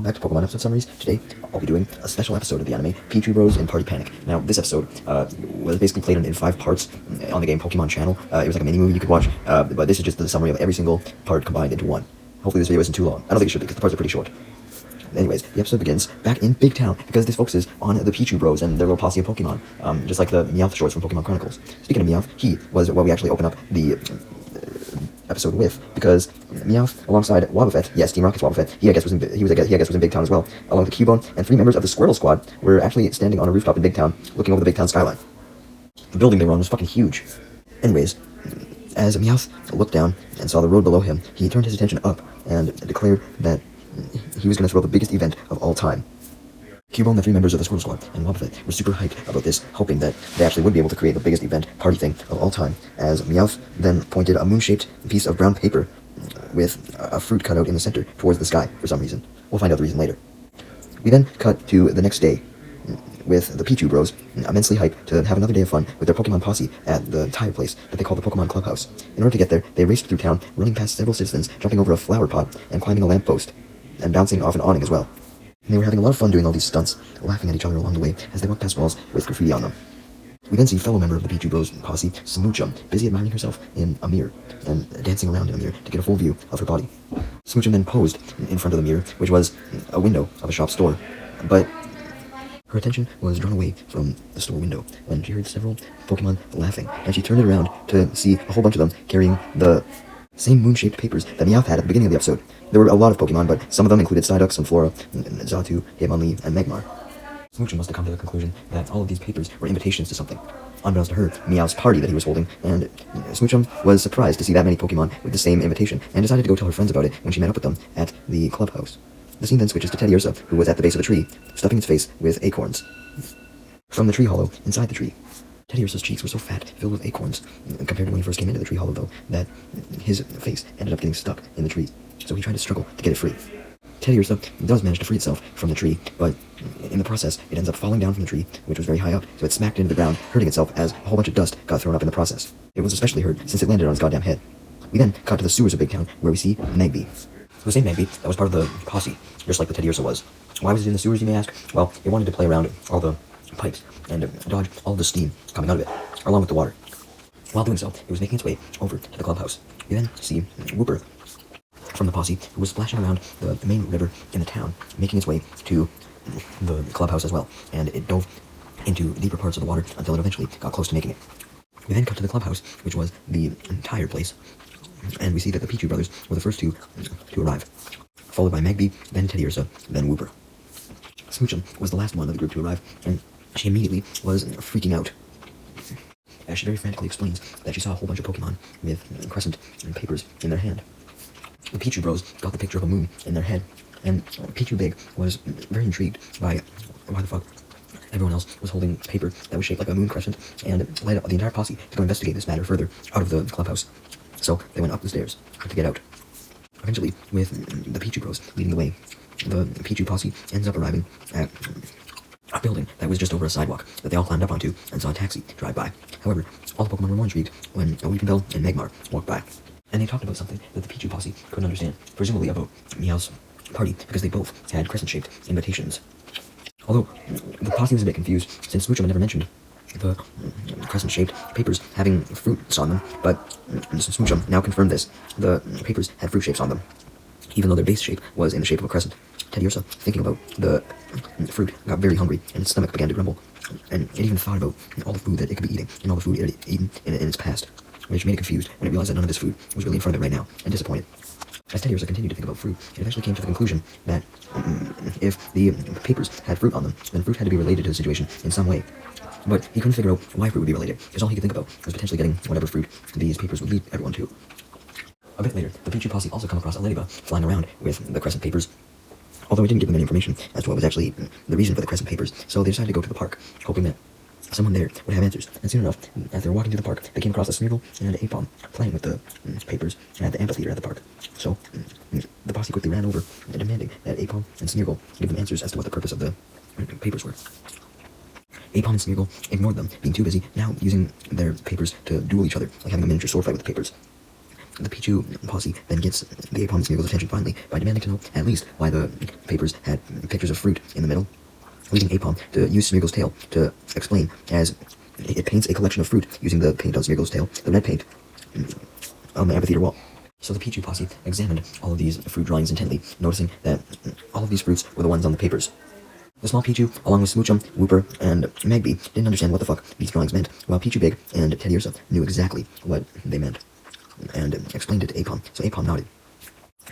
welcome back to Pokemon Episode Summaries. Today, I'll be doing a special episode of the anime, Pichu Bros in Party Panic. Now, this episode was basically played in 5 parts on the game Pokemon channel. It was like a mini-movie you could watch, but this is just the summary of every single part combined into one. Hopefully this video isn't too long. I don't think it should be, because the parts are pretty short. Anyways, the episode begins back in Big Town, because this focuses on the Pichu Bros and their little posse of Pokemon, just like the Meowth shorts from Pokemon Chronicles. Speaking of Meowth, he was what we actually open up the episode with, because Meowth, alongside Wobbuffet, yes, Team Rocket's Wobbuffet, he I guess was in Big Town as well, along with the Cubone, and 3 members of the Squirtle Squad were actually standing on a rooftop in Big Town, looking over the Big Town skyline. The building they were on was fucking huge. Anyways, as Meowth looked down and saw the road below him, he turned his attention up and declared that he was going to throw the biggest event of all time. Cubone, the 3 members of the Squirtle Squad, and Wobbuffet were super hyped about this, hoping that they actually would be able to create the biggest event party thing of all time, as Meowth then pointed a moon-shaped piece of brown paper with a fruit cut out in the center towards the sky for some reason. We'll find out the reason later. We then cut to the next day, with the Pichu Bros immensely hyped to have another day of fun with their Pokemon posse at the tire place that they call the Pokemon Clubhouse. In order to get there, they raced through town, running past several citizens, jumping over a flower pot, and climbing a lamppost, and bouncing off an awning as well. And they were having a lot of fun doing all these stunts, laughing at each other along the way as they walked past walls with graffiti on them. We then see fellow member of the Pichu Bros posse, Smoochum, busy admiring herself in a mirror, and dancing around in a mirror to get a full view of her body. Smoochum then posed in front of the mirror, which was a window of a shop store, but her attention was drawn away from the store window when she heard several Pokemon laughing, and she turned it around to see a whole bunch of them carrying the same moon-shaped papers that Meowth had at the beginning of the episode. There were a lot of Pokemon, but some of them included Psyduck, Sunflora, Xatu, Hitmonlee, and Magmar. Smoochum must have come to the conclusion that all of these papers were invitations to something, unbeknownst to her, Meowth's party that he was holding, and Smoochum was surprised to see that many Pokemon with the same invitation, and decided to go tell her friends about it when she met up with them at the clubhouse. The scene then switches to Teddy Ursa, who was at the base of a tree, stuffing his face with acorns from the tree hollow inside the tree. Teddy Ursa's cheeks were so fat, filled with acorns, compared to when he first came into the tree hollow, though, that his face ended up getting stuck in the tree, so he tried to struggle to get it free. Teddy Ursa does manage to free itself from the tree, but in the process, it ends up falling down from the tree, which was very high up, so it smacked into the ground, hurting itself as a whole bunch of dust got thrown up in the process. It was especially hurt since it landed on its goddamn head. We then cut to the sewers of Big Town, where we see Magby. The same Magby that was part of the posse, just like the Teddy Ursa was. Why was it in the sewers, you may ask? Well, it wanted to play around all the pipes and dodge all the steam coming out of it, along with the water. While doing so, it was making its way over to the clubhouse. We then see Whooper from the posse, who was splashing around the main river in the town, making its way to the clubhouse as well, and it dove into deeper parts of the water until it eventually got close to making it. We then cut to the clubhouse, which was the entire place, and we see that the Pichu brothers were the first two to arrive, followed by Magby, then Teddy Ursa, then Whooper. Smoochum was the last one of the group to arrive, and she immediately was freaking out, as she very frantically explains that she saw a whole bunch of Pokemon with crescent papers in their hand. The Pichu Bros got the picture of a moon in their head, and Pichu Big was very intrigued by why the fuck everyone else was holding paper that was shaped like a moon crescent, and led the entire posse to go investigate this matter further out of the clubhouse. So they went up the stairs to get out. Eventually, with the Pichu Bros leading the way, the Pichu posse ends up arriving at a building that was just over a sidewalk that they all climbed up onto and saw a taxi drive by. However, all the Pokemon were more intrigued when Weepinbell and Magmar walked by, and they talked about something that the Pichu posse couldn't understand, presumably about Meowth's party, because they both had crescent-shaped invitations. Although the posse was a bit confused, since Smoochum had never mentioned the crescent-shaped papers having fruits on them, but Smoochum now confirmed this. The papers had fruit shapes on them, even though their base shape was in the shape of a crescent. Teddy Ursa, thinking about the fruit, got very hungry, and its stomach began to grumble, and it even thought about all the food that it could be eating, and all the food it had eaten in its past, which made it confused when it realized that none of this food was really in front of it right now, and disappointed. As Teddy Ursa continued to think about fruit, it eventually came to the conclusion that if the papers had fruit on them, then fruit had to be related to the situation in some way. But he couldn't figure out why fruit would be related, because all he could think about was potentially getting whatever fruit these papers would lead everyone to. A bit later, the Pichu posse also come across a ladybug flying around with the crescent papers, although it didn't give them any information as to what was actually the reason for the crescent papers, so they decided to go to the park, hoping that someone there would have answers. And soon enough, as they were walking through the park, they came across a Smeargle and an Aipom playing with the papers at the amphitheater at the park. So the posse quickly ran over, demanding that Aipom and Smeargle give them answers as to what the purpose of the papers were. Aipom and Smeargle ignored them, being too busy now using their papers to duel each other, like having a miniature sword fight with the papers. The Pichu posse then gets the Apom Smeagol's attention finally by demanding to know at least why the papers had pictures of fruit in the middle, leading Apom to use Smeagol's tail to explain as it paints a collection of fruit using the paint on Smeagol's tail, the red paint, on the amphitheater wall. So the Pichu posse examined all of these fruit drawings intently, noticing that all of these fruits were the ones on the papers. The small Pichu, along with Smoochum, Whooper, and Magby, didn't understand what the fuck these drawings meant, while Pichu Big and Teddy Ursa knew exactly what they meant, and explained it to Apom, so Apom nodded.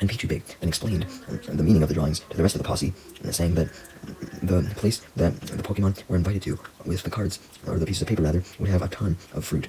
And Pichu Big then explained the meaning of the drawings to the rest of the posse, saying that the place that the Pokemon were invited to with the cards, or the pieces of paper rather, would have a ton of fruit.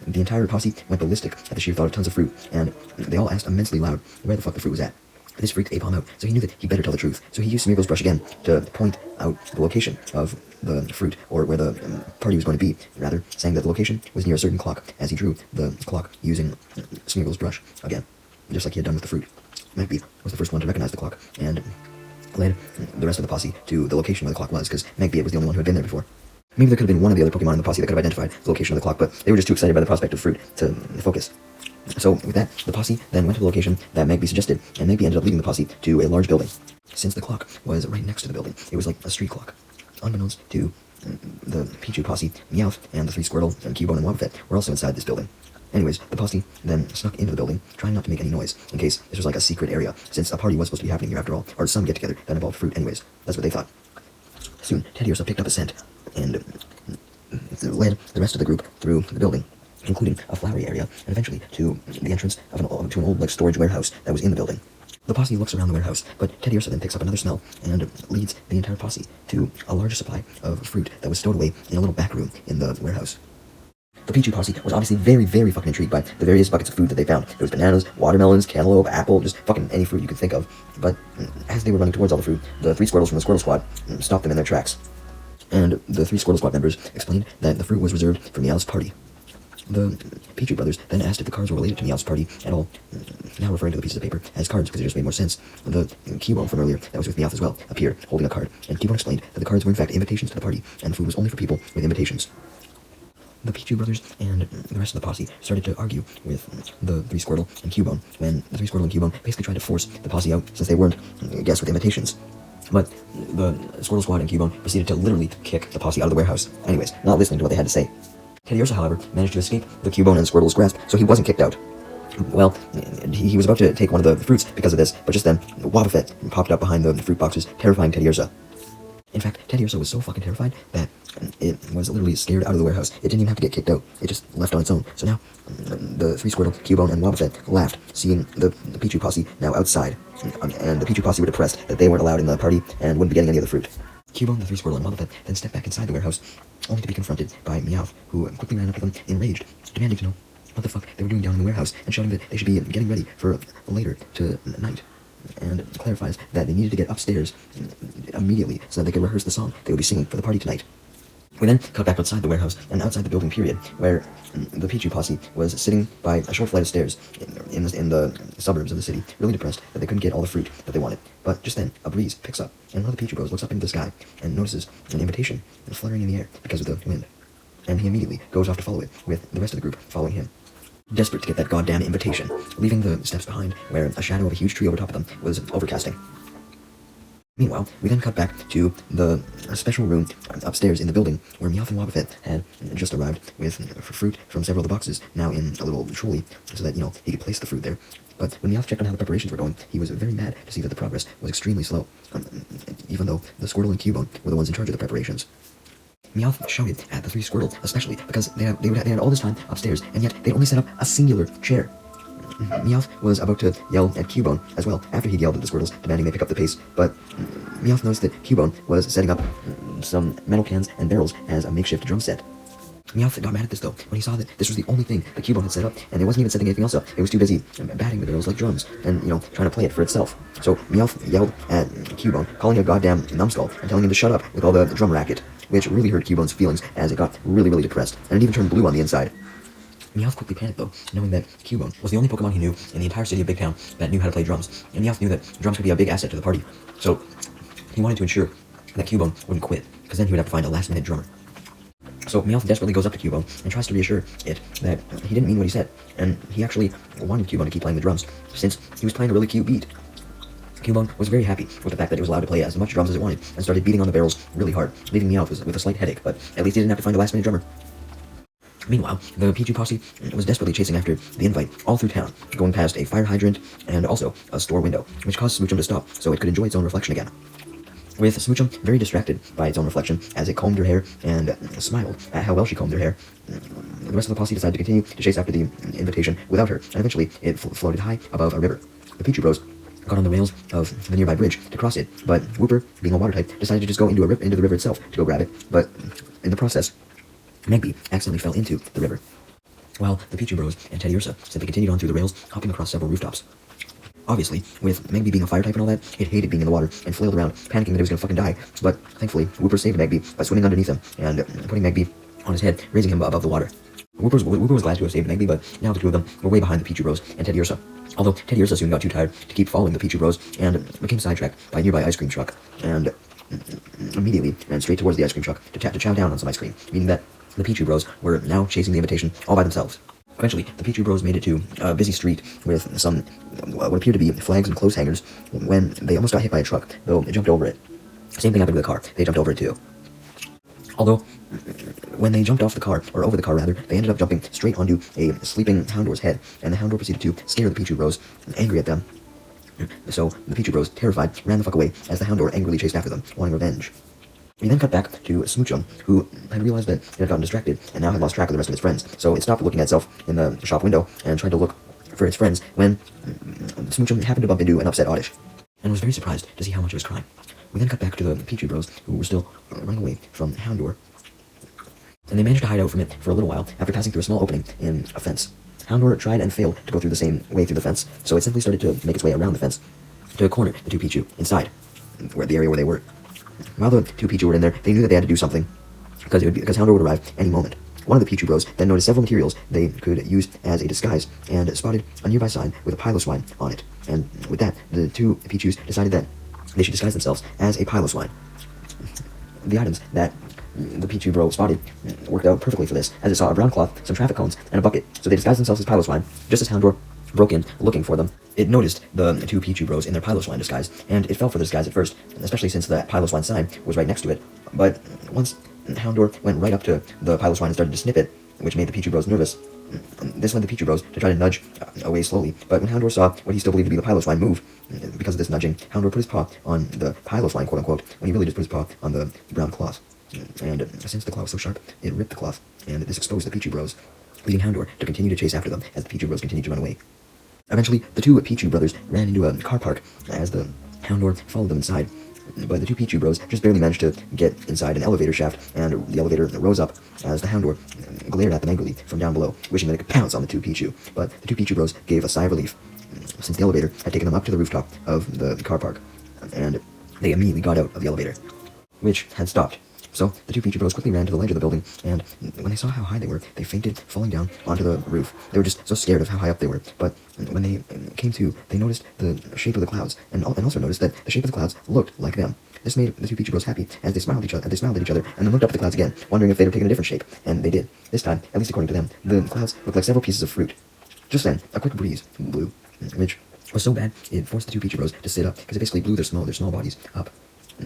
The entire posse went ballistic at the sheer thought of tons of fruit, and they all asked immensely loud where the fuck the fruit was at. This freaked Apom out, so he knew that he better tell the truth. So he used Smeagol's brush again to point out the location of the fruit, or where the party was going to be, rather, saying that the location was near a certain clock, as he drew the clock using Smeagol's brush again, just like he had done with the fruit. Magby was the first one to recognize the clock, and led the rest of the posse to the location where the clock was, because Magby was the only one who had been there before. Maybe there could have been one of the other Pokemon in the posse that could have identified the location of the clock, but they were just too excited by the prospect of fruit to focus. So with that, the posse then went to the location that Magby suggested, and Magby ended up leading the posse to a large building. Since the clock was right next to the building, it was like a street clock. Unbeknownst to the Pichu posse, Meowth and the three Squirtle and Cubone and Wobbuffet were also inside this building. Anyways, the posse then snuck into the building, trying not to make any noise, in case this was like a secret area, since a party was supposed to be happening here after all, or some get-together that involved fruit anyways. That's what they thought. Soon, Teddy Ursa picked up a scent, and led the rest of the group through the building, including a flowery area, and eventually to the entrance of to an old like storage warehouse that was in the building. The posse looks around the warehouse, but Teddy Ursa then picks up another smell and leads the entire posse to a larger supply of fruit that was stowed away in a little back room in the warehouse. The Pichu posse was obviously very, very fucking intrigued by the various buckets of food that they found. There was bananas, watermelons, cantaloupe, apple, just fucking any fruit you could think of. But as they were running towards all the fruit, the three Squirtles from the Squirtle Squad stopped them in their tracks. And the three Squirtle Squad members explained that the fruit was reserved for Meowth's party. The Pichu brothers then asked if the cards were related to Meowth's party at all, now referring to the pieces of paper as cards because it just made more sense. The Cubone from earlier, that was with Meowth as well, appeared holding a card, and Cubone explained that the cards were in fact invitations to the party, and the food was only for people with invitations. The Pichu brothers and the rest of the posse started to argue with the three Squirtle and Cubone, when the three Squirtle and Cubone basically tried to force the posse out since they weren't guests with invitations. But the Squirtle Squad and Cubone proceeded to literally kick the posse out of the warehouse. Anyways, not listening to what they had to say. Teddy Ursa, however, managed to escape the Cubone and Squirtle's grasp, so he wasn't kicked out. Well, he was about to take one of the fruits because of this, but just then, Wobbuffet popped up behind the fruit boxes, terrifying Teddy Ursa. In fact, Teddy Ursa was so fucking terrified that it was literally scared out of the warehouse. It didn't even have to get kicked out. It just left on its own. So now, the three Squirtle, Cubone, and Wobbuffet laughed, seeing the Pichu posse now outside. And the Pichu posse were depressed that they weren't allowed in the party and wouldn't be getting any of the fruit. Cubone, the three Squirtle, and Wobbuffet then stepped back inside the warehouse, only to be confronted by Meowth, who quickly ran up to them, enraged, demanding to know what the fuck they were doing down in the warehouse, and shouting that they should be getting ready for later tonight. And clarifies that they needed to get upstairs immediately so that they could rehearse the song they would be singing for the party tonight. We then cut back outside the warehouse and outside the building period, where the Pichu posse was sitting by a short flight of stairs in the suburbs of the city, really depressed that they couldn't get all the fruit that they wanted. But just then, a breeze picks up, and one of the Pichu bros looks up into the sky and notices an invitation fluttering in the air because of the wind. And he immediately goes off to follow it, with the rest of the group following him, desperate to get that goddamn invitation, leaving the steps behind where a shadow of a huge tree over top of them was overcasting. Meanwhile, we then cut back to the special room upstairs in the building where Meowth and Wobbuffet had just arrived with fruit from several of the boxes, now in a little trolley, so that, he could place the fruit there. But when Meowth checked on how the preparations were going, he was very mad to see that the progress was extremely slow, even though the Squirtle and Cubone were the ones in charge of the preparations. Meowth shouted at the three Squirtle, especially because they had all this time upstairs, and yet they'd only set up a singular chair. Meowth was about to yell at Cubone as well, after he'd yelled at the Squirtles, demanding they pick up the pace, but Meowth noticed that Cubone was setting up some metal cans and barrels as a makeshift drum set. Meowth got mad at this though, when he saw that this was the only thing that Cubone had set up, and it wasn't even setting anything else up. It was too busy batting the barrels like drums, and, trying to play it for itself. So Meowth yelled at Cubone, calling him a goddamn numbskull, and telling him to shut up with all the drum racket, which really hurt Cubone's feelings as it got really, really depressed, and it even turned blue on the inside. Meowth quickly panicked though, knowing that Cubone was the only Pokemon he knew in the entire city of Big Town that knew how to play drums, and Meowth knew that drums could be a big asset to the party. So he wanted to ensure that Cubone wouldn't quit, because then he would have to find a last-minute drummer. So Meowth desperately goes up to Cubone and tries to reassure it that he didn't mean what he said, and he actually wanted Cubone to keep playing the drums, since he was playing a really cute beat. Cubone was very happy with the fact that it was allowed to play as much drums as it wanted, and started beating on the barrels really hard, leaving Meowth with a slight headache, but at least he didn't have to find a last-minute drummer. Meanwhile, the Pichu posse was desperately chasing after the invite all through town, going past a fire hydrant and also a store window, which caused Smoochum to stop so it could enjoy its own reflection again. With Smoochum very distracted by its own reflection as it combed her hair and smiled at how well she combed her hair, the rest of the posse decided to continue to chase after the invitation without her, and eventually it floated high above a river. The Pichu Bros got on the rails of the nearby bridge to cross it, but Whooper, being a water type, decided to just go into the river itself to go grab it, but in the process, Megby accidentally fell into the river, while the Pichu Bros and Teddy Ursa simply continued on through the rails, hopping across several rooftops. Obviously, with Megby being a fire type and all that, it hated being in the water and flailed around, panicking that it was gonna fucking die, but thankfully, Whooper saved Megby by swimming underneath him and putting Megby on his head, raising him above the water. Whooper was glad to have saved Megby, but now the two of them were way behind the Pichu Bros and Teddy Ursa. Although Teddy Ursa soon got too tired to keep following the Pichu Bros and became sidetracked by a nearby ice cream truck, and immediately ran straight towards the ice cream truck to chow down on some ice cream, meaning that the Pichu Bros were now chasing the invitation all by themselves. Eventually, the Pichu Bros made it to a busy street with some what appeared to be flags and clothes hangers when they almost got hit by a truck, though they jumped over it. Same thing happened with the car. They jumped over it too. Although, when they jumped off the car, or over the car rather, they ended up jumping straight onto a sleeping Houndour's head, and the Houndour proceeded to scare the Pichu Bros, angry at them. So, the Pichu Bros, terrified, ran the fuck away as the Houndour angrily chased after them, wanting revenge. We then cut back to Smoochum, who had realized that it had gotten distracted and now had lost track of the rest of its friends, so it stopped looking at itself in the shop window and tried to look for its friends when Smoochum happened to bump into an upset Oddish, and was very surprised to see how much it was crying. We then cut back to the Pichu Bros, who were still running away from Houndour, and they managed to hide out from it for a little while after passing through a small opening in a fence. Houndour tried and failed to go through the same way through the fence, so it simply started to make its way around the fence to corner the two Pichu inside, the area where they were. While the two Pichu were in there, they knew that they had to do something, because Houndour would arrive any moment. One of the Pichu Bros then noticed several materials they could use as a disguise, and spotted a nearby sign with a Piloswine on it. And with that, the two Pichus decided that they should disguise themselves as a Piloswine. The items that the Pichu Bro spotted worked out perfectly for this, as it saw a brown cloth, some traffic cones, and a bucket, so they disguised themselves as Piloswine, just as Houndour broke in, looking for them. It noticed the two Pichu Bros in their Piloswine disguise, and it fell for the disguise at first, especially since the Piloswine sign was right next to it. But once Houndour went right up to the Piloswine and started to snip it, which made the Pichu Bros nervous. This led the Pichu Bros to try to nudge away slowly, but when Houndour saw what he still believed to be the Piloswine move, because of this nudging, Houndour put his paw on the Piloswine, quote-unquote, when he really just put his paw on the brown cloth. And since the claw was so sharp, it ripped the cloth, and this exposed the Pichu Bros, leading Houndour to continue to chase after them as the Pichu Bros continued to run away. Eventually, the two Pichu brothers ran into a car park as the Houndour followed them inside, but the two Pichu Bros just barely managed to get inside an elevator shaft, and the elevator rose up as the Houndour glared at them angrily from down below, wishing that it could pounce on the two Pichu. But the two Pichu Bros gave a sigh of relief, since the elevator had taken them up to the rooftop of the car park, and they immediately got out of the elevator, which had stopped. So the two Pichu Bros quickly ran to the ledge of the building, and when they saw how high they were, they fainted, falling down onto the roof. They were just so scared of how high up they were, but when they came to, they noticed the shape of the clouds, and also noticed that the shape of the clouds looked like them. This made the two Pichu Bros happy, as they smiled at each other, and then looked up at the clouds again, wondering if they'd have taken a different shape, and they did. This time, at least according to them, the clouds looked like several pieces of fruit. Just then, a quick breeze blew, which was so bad, it forced the two Pichu Bros to sit up, because it basically blew their small bodies up.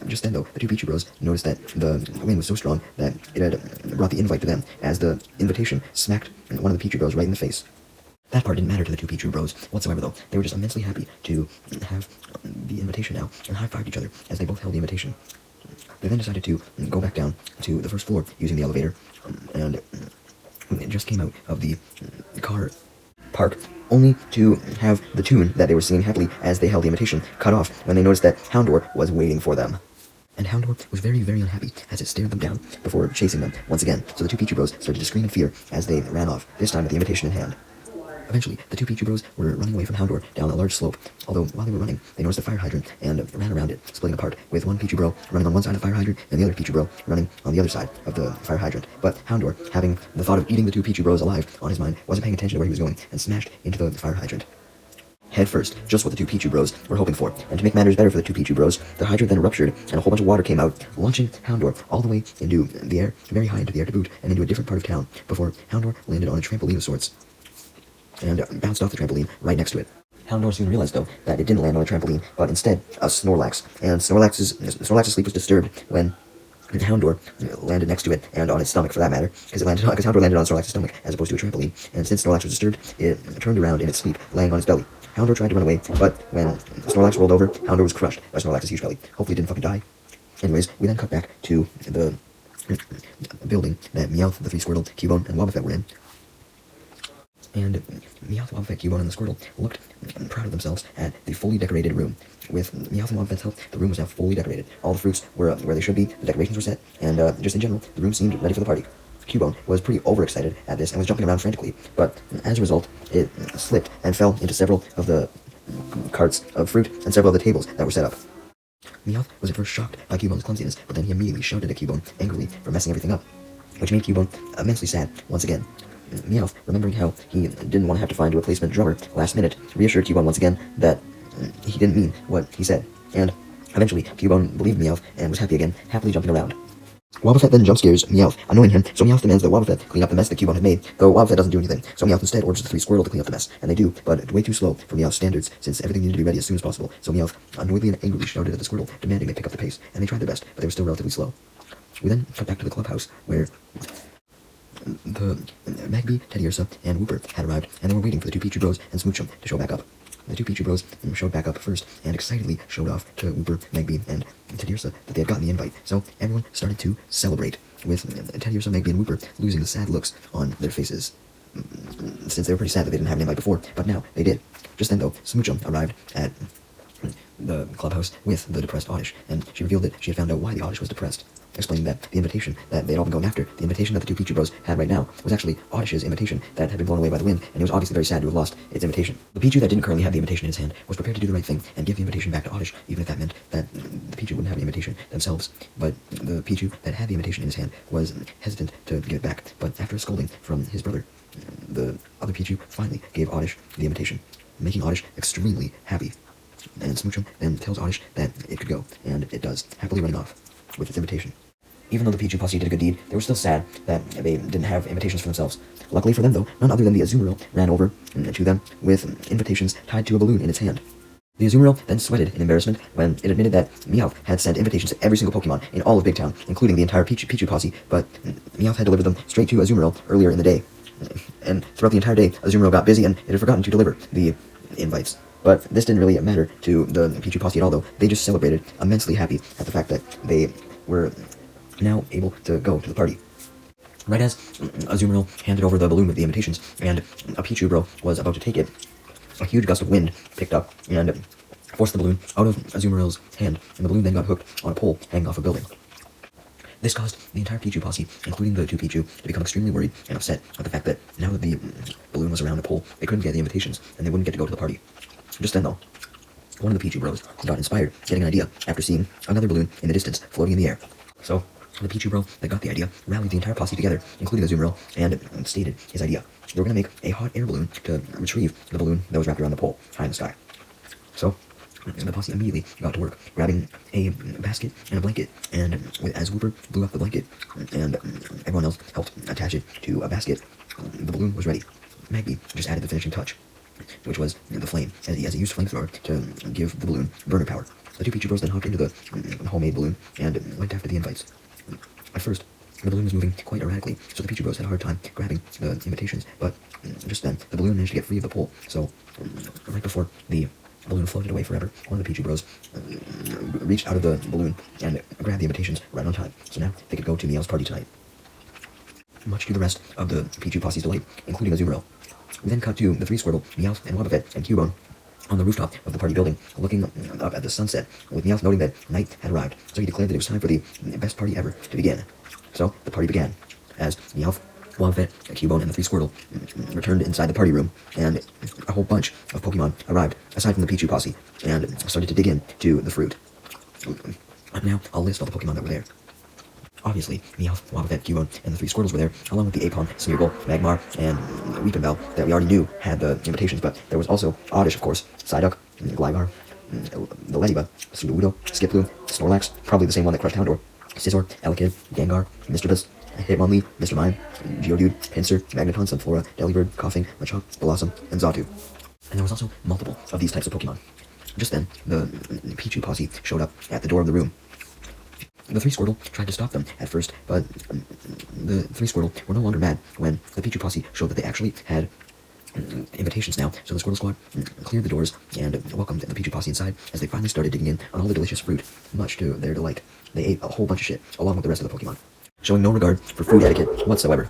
Just then, though, the two Pichu Bros noticed that the wind was so strong that it had brought the invite to them, as the invitation smacked one of the Pichu Bros right in the face. That part didn't matter to the two Pichu Bros whatsoever, though. They were just immensely happy to have the invitation now, and high-fived each other as they both held the invitation. They then decided to go back down to the first floor using the elevator, and it just came out of the car park, only to have the tune that they were singing happily as they held the invitation cut off when they noticed that Houndour was waiting for them. And Houndour was very, very unhappy as it stared them down before chasing them once again, so the two Pichu Bros started to scream in fear as they ran off, this time with the invitation in hand. Eventually, the two Pichu Bros were running away from Houndour down a large slope, although while they were running, they noticed a fire hydrant and ran around it, splitting apart, with one Pichu Bro running on one side of the fire hydrant and the other Pichu Bro running on the other side of the fire hydrant. But Houndour, having the thought of eating the two Pichu Bros alive on his mind, wasn't paying attention to where he was going and smashed into the fire hydrant. head first, just what the two Pichu Bros were hoping for. And to make matters better for the two Pichu Bros, the hydrant then ruptured, and a whole bunch of water came out, launching Houndour all the way into the air, very high into the air to boot, and into a different part of town, before Houndour landed on a trampoline of sorts, and bounced off the trampoline right next to it. Houndour soon realized, though, that it didn't land on a trampoline, but instead a Snorlax, and Snorlax's sleep was disturbed when Houndour landed next to it, and on its stomach, for that matter, because Houndour landed on Snorlax's stomach as opposed to a trampoline, and since Snorlax was disturbed, it turned around in its sleep, laying on its belly. Houndour tried to run away, but when Snorlax rolled over, Houndour was crushed by Snorlax's huge belly. Hopefully it didn't fucking die. Anyways, we then cut back to the building that Meowth, the 3 Squirtle, Cubone, and Wobbuffet were in. And Meowth, Wobbuffet, Cubone, and the Squirtle looked proud of themselves at the fully decorated room. With Meowth and Wobbuffet's help, the room was now fully decorated. All the fruits were where they should be, the decorations were set, and just in general, the room seemed ready for the party. Cubone was pretty overexcited at this and was jumping around frantically, but as a result, it slipped and fell into several of the carts of fruit and several of the tables that were set up. Meowth was at first shocked by Cubone's clumsiness, but then he immediately shouted at Cubone angrily for messing everything up, which made Cubone immensely sad once again. Meowth, remembering how he didn't want to have to find a replacement drummer last minute, reassured Cubone once again that he didn't mean what he said, and eventually Cubone believed Meowth and was happy again, happily jumping around. Wobbuffet then jump scares Meowth, annoying him, so Meowth demands that Wobbuffet clean up the mess that Cubone had made, though Wobbuffet doesn't do anything, so Meowth instead orders the 3 Squirtle to clean up the mess, and they do, but way too slow for Meowth's standards, since everything needed to be ready as soon as possible, so Meowth annoyedly and angrily shouted at the Squirtle, demanding they pick up the pace, and they tried their best, but they were still relatively slow. We then cut back to the clubhouse, where the Magby, Teddiursa, and Wooper had arrived, and they were waiting for the two Pichu Bros and Smoochum to show back up. The two Pichu Bros showed back up first, and excitedly showed off to Wooper, Magby, and Teddiursa that they had gotten the invite, so everyone started to celebrate, with Teddiursa, Magby, and Wooper losing the sad looks on their faces, since they were pretty sad that they didn't have an invite before, but now they did. Just then, though, Smoochum arrived at the clubhouse with the depressed Oddish, and she revealed that she had found out why the Oddish was depressed, explaining that the invitation that they'd all been going after, the invitation that the two Pichu Bros had right now, was actually Oddish's invitation that had been blown away by the wind, and he was obviously very sad to have lost its invitation. The Pichu that didn't currently have the invitation in his hand was prepared to do the right thing and give the invitation back to Oddish, even if that meant that the Pichu wouldn't have the invitation themselves. But the Pichu that had the invitation in his hand was hesitant to give it back, but after a scolding from his brother, the other Pichu finally gave Oddish the invitation, making Oddish extremely happy. And Smoochum then tells Oddish that it could go, and it does, happily running off with its invitation. Even though the Pichu posse did a good deed, they were still sad that they didn't have invitations for themselves. Luckily for them, though, none other than the Azumarill ran over to them with invitations tied to a balloon in its hand. The Azumarill then sweated in embarrassment when it admitted that Meowth had sent invitations to every single Pokemon in all of Big Town, including the entire Pichu posse, but Meowth had delivered them straight to Azumarill earlier in the day. And throughout the entire day, Azumarill got busy and it had forgotten to deliver the invites. But this didn't really matter to the Pichu posse at all, though. They just celebrated, immensely happy at the fact that they were now able to go to the party. Right as Azumarill handed over the balloon with the invitations, and a Pichu Bro was about to take it, a huge gust of wind picked up and forced the balloon out of Azumarill's hand, and the balloon then got hooked on a pole hanging off a building. This caused the entire Pichu posse, including the two Pichu, to become extremely worried and upset at the fact that now that the balloon was around a pole, they couldn't get the invitations, and they wouldn't get to go to the party. Just then, though, one of the Pichu Bros got inspired, getting an idea after seeing another balloon in the distance floating in the air. So, the Pichu Bro that got the idea rallied the entire posse together, including Azumarill, and stated his idea. They were going to make a hot air balloon to retrieve the balloon that was wrapped around the pole high in the sky. So, the posse immediately got to work, grabbing a basket and a blanket, and as Wooper blew up the blanket, and everyone else helped attach it to a basket, the balloon was ready. Magby just added the finishing touch, which was the flame, as he used flamethrower to give the balloon burner power. The two Pichu Bros then hopped into the homemade balloon and went after the invites. At first, the balloon was moving quite erratically, so the Pichu Bros had a hard time grabbing the invitations, but just then, the balloon managed to get free of the pole, so right before the balloon floated away forever, one of the Pichu Bros reached out of the balloon and grabbed the invitations right on time, so now they could go to Meow's party tonight. Much to the rest of the Pichu posse's delight, including Azumarill. We then cut to the 3 Squirtle, Meowth, and Wobbuffet, and Cubone on the rooftop of the party building, looking up at the sunset, with Meowth noting that night had arrived, so he declared that it was time for the best party ever to begin. So, the party began, as Meowth, Wobbuffet, Cubone, and the 3 Squirtle returned inside the party room, and a whole bunch of Pokemon arrived, aside from the Pichu posse, and started to dig in to the fruit. Now, I'll list all the Pokemon that were there. Obviously, Meowth, Wobbuffet, Cubone, and the three Squirtles were there, along with the Aipon, Smeargle, Magmar, and Weepinbell that we already knew had the invitations, but there was also Oddish, of course, Psyduck, Gligar, the Ladybug, Sudowoodo, Skiploom, Snorlax, probably the same one that crushed Houndour, Scizor, Elekid, Gengar, Mr. Beast, Hitmonlee, Mr. Mime, Geodude, Pinsir, Magneton, Sunflora, Delibird, Coughing, Machop, Blossom, and Xatu. And there was also multiple of these types of Pokemon. Just then, the Pichu posse showed up at the door of the room. The three Squirtle tried to stop them at first, but the three Squirtle were no longer mad when the Pichu posse showed that they actually had invitations now. So the Squirtle squad cleared the doors and welcomed the Pichu posse inside as they finally started digging in on all the delicious fruit. Much to their delight, they ate a whole bunch of shit along with the rest of the Pokemon, showing no regard for food etiquette whatsoever.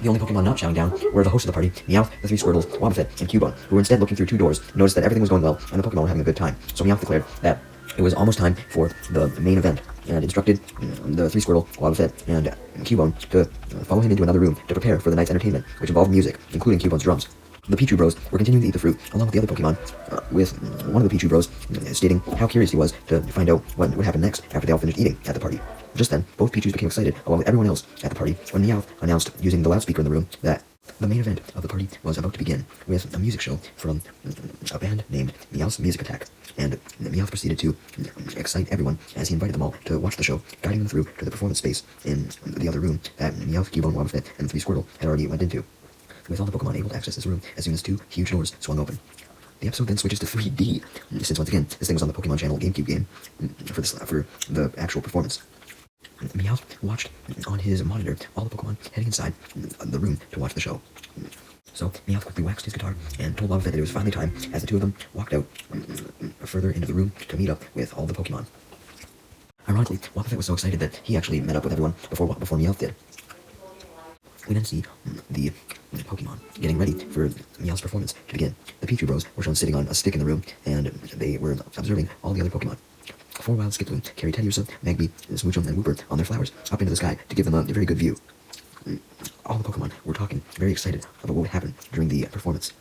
The only Pokemon not chowing down were the hosts of the party, Meowth, the three Squirtles, Wobbuffet, and Cubone, who were instead looking through two doors, noticed that everything was going well and the Pokemon were having a good time. So Meowth declared that it was almost time for the main event, and instructed the three Squirtle, Wobbuffet, and Cubone to follow him into another room to prepare for the night's entertainment, which involved music, including Cubone's drums. The Pichu Bros were continuing to eat the fruit, along with the other Pokemon, with one of the Pichu Bros stating how curious he was to find out what would happen next after they all finished eating at the party. Just then, both Pichus became excited, along with everyone else at the party, when Meowth announced, using the loudspeaker in the room, that the main event of the party was about to begin, with a music show from a band named Meowth's Music Attack. And Meowth proceeded to excite everyone as he invited them all to watch the show, guiding them through to the performance space in the other room that Meowth, Cubone, Wobbuffet, and the three Squirtle had already went into, with all the Pokemon able to access this room as soon as two huge doors swung open. The episode then switches to 3D, since once again, this thing was on the Pokemon Channel GameCube game for the actual performance. Meowth watched on his monitor all the Pokemon heading inside the room to watch the show. So Meowth quickly waxed his guitar and told Wobbuffet that it was finally time, as the two of them walked out further into the room to meet up with all the Pokemon. Ironically, Wobbuffet was so excited that he actually met up with everyone before Meowth did. We then see the Pokemon getting ready for Meowth's performance to begin. The Pichu Bros were shown sitting on a stick in the room, and they were observing all the other Pokemon. Four wild Skiploom carried Teddiursa, Magby, Smoochum, and Wooper on their flowers up into the sky to give them a very good view. All the Pokemon were talking, very excited about what would happen during the performance.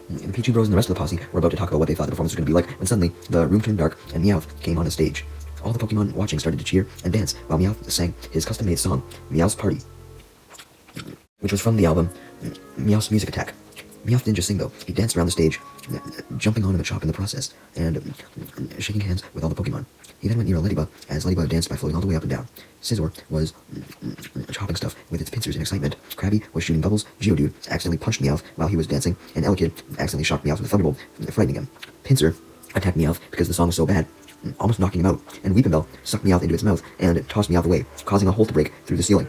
The Pichu Bros and the rest of the posse were about to talk about what they thought the performance was going to be like when suddenly the room turned dark and Meowth came on a stage. All the Pokemon watching started to cheer and dance while Meowth sang his custom-made song, Meowth's Party, which was from the album Meowth's Music Attack. Meowth didn't just sing though, he danced around the stage, jumping onto Machop in the process, and shaking hands with all the Pokemon. He then went near a Ladybug, as Ladybug danced by floating all the way up and down. Scizor was chopping stuff with its pincers in excitement. Krabby was shooting bubbles, Geodude accidentally punched Meowth while he was dancing, and Elekid accidentally shocked Meowth with a Thunderbolt, frightening him. Pinsir attacked Meowth because the song was so bad, almost knocking him out, and Weepinbell sucked Meowth into its mouth and tossed Meowth away, causing a hole to break through the ceiling.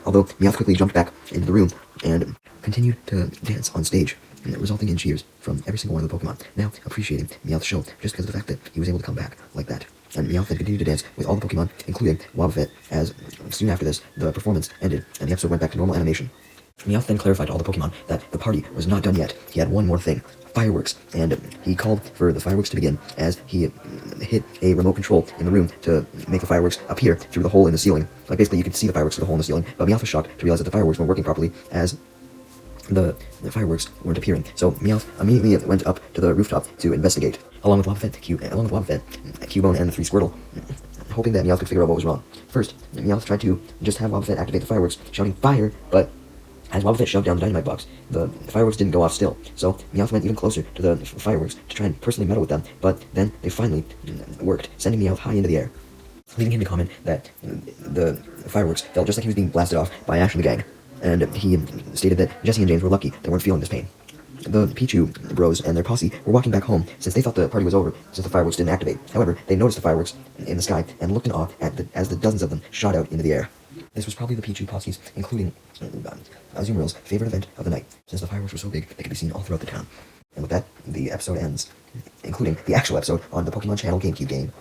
Although Meowth quickly jumped back into the room and continued to dance on stage, resulting in cheers from every single one of the Pokemon, now appreciating Meowth's show just because of the fact that he was able to come back like that. And Meowth then continued to dance with all the Pokemon, including Wobbuffet, as soon after this, the performance ended and the episode went back to normal animation. Meowth then clarified to all the Pokemon that the party was not done yet. He had one more thing: fireworks, and he called for the fireworks to begin as he hit a remote control in the room to make the fireworks appear through the hole in the ceiling. Like, basically you could see the fireworks through the hole in the ceiling, but Meowth was shocked to realize that the fireworks weren't working properly as the fireworks weren't appearing. So Meowth immediately went up to the rooftop to investigate, along with Wobbuffet, Cubone, and the three Squirtle, hoping that Meowth could figure out what was wrong. First, Meowth tried to just have Wobbuffet activate the fireworks, shouting "Fire!" but as Wobbuffet shoved down the dynamite box, the fireworks didn't go off still. So Meowth went even closer to the fireworks to try and personally meddle with them, but then they finally worked, sending Meowth high into the air, leading him to comment that the fireworks felt just like he was being blasted off by Ash and the gang. And he stated that Jesse and James were lucky they weren't feeling this pain. The Pichu Bros and their posse were walking back home since they thought the party was over since the fireworks didn't activate. However, they noticed the fireworks in the sky and looked in awe as the dozens of them shot out into the air. This was probably the Pichu posse's, including Azumarill's, favorite event of the night, since the fireworks were so big they could be seen all throughout the town. And with that, the episode ends, including the actual episode on the Pokemon Channel GameCube game.